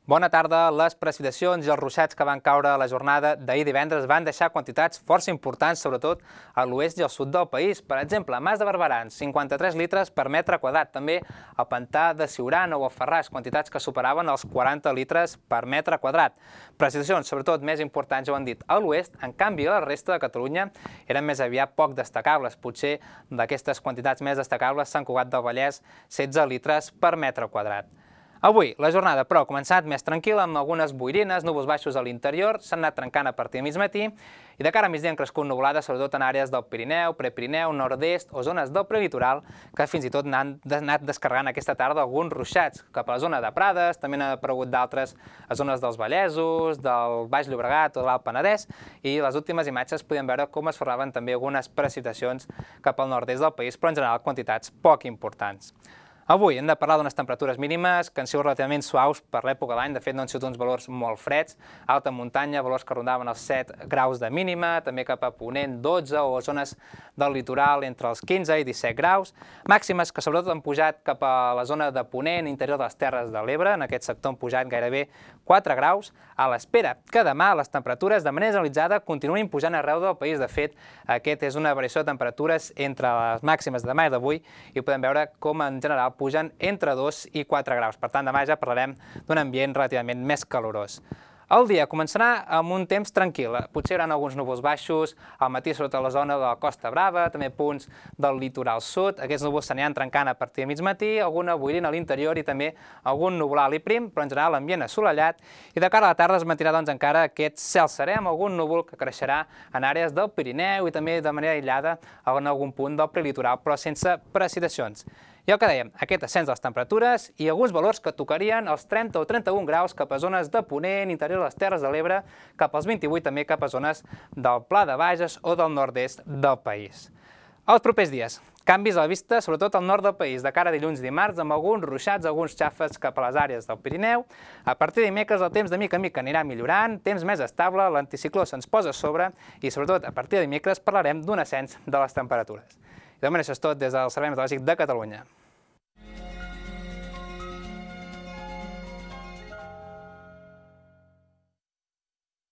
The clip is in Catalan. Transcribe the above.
Bona tarda. Les precipitacions i els ruixats que van caure a la jornada d'ahir divendres van deixar quantitats força importants, sobretot a l'oest i al sud del país. Per exemple, a Mas de Barberans, 53 litres per metre quadrat. També al pantà de Siurana o a Ferràs, quantitats que superaven els 40 litres per metre quadrat. Precipitacions, sobretot més importants, ja ho han dit, a l'oest. En canvi, a la resta de Catalunya eren més aviat poc destacables. Potser d'aquestes quantitats més destacables, Sant Cugat del Vallès, 16 litres per metre quadrat. Avui, la jornada, però, ha començat més tranquil·la, amb algunes boirines, núvols baixos a l'interior, s'han anat trencant a partir de mig matí, i de cara a migdia han crescut nuvolades, sobretot en àrees del Pirineu, Prepirineu, nord-est o zones del prelitoral, que fins i tot n'han anat descarregant aquesta tarda alguns ruixats cap a la zona de Prades, també n'han aparegut d'altres a zones dels Vallesos, del Baix Llobregat o de l'Alt Penedès, i les últimes imatges podien veure com es formaven també algunes precipitacions cap al nord-est del país, però en general quantitats poc importants. Avui hem de parlar d'unes temperatures mínimes que han sigut relativament suaus per l'època de l'any. De fet, no han sigut uns valors molt freds. Alta muntanya, valors que rondaven els 7 graus de mínima, també cap a Ponent 12 o zones del litoral entre els 15 i 17 graus. Màximes que sobretot han pujat cap a la zona de Ponent, interior de les Terres de l'Ebre. En aquest sector han pujat gairebé 4 graus, a l'espera que demà les temperatures de manera generalitzada continuïn pujant arreu del país. De fet, aquest és una variació de temperatures entre les màximes de demà i d'avui i podem veure com en general pugen entre 2 i 4 graus. Per tant, demà ja parlarem d'un ambient relativament més calorós. El dia començarà amb un temps tranquil. Potser hi haurà alguns núvols baixos, al matí sobretot a la zona de la Costa Brava, també punts del litoral sud. Aquests núvols s'aniran trencant a partir de mig matí, alguna boirina a l'interior i també algun nuvolal i prim, però en general l'ambient assolellat. I de cara a la tarda es mantinrà encara aquest cel serè amb algun núvol que creixerà en àrees del Pirineu i també de manera aïllada en algun punt del prelitoral, però sense precipitacions. I el que dèiem, aquest ascens de les temperatures i alguns valors que tocarien els 30 o 31 graus cap a zones de Ponent, interior de les Terres de l'Ebre, cap als 28 també cap a zones del Pla de Bages o del nord-est del país. Els propers dies, canvis a la vista, sobretot al nord del país, de cara a dilluns i dimarts, amb alguns ruixats, alguns xàfecs cap a les àrees del Pirineu. A partir de dimecres el temps de mica en mica anirà millorant, temps més estable, l'anticicló se'ns posa a sobre i sobretot a partir de dimecres parlarem d'un ascens de les temperatures. I de moment això és tot des del Servei Meteorològic de Catalunya.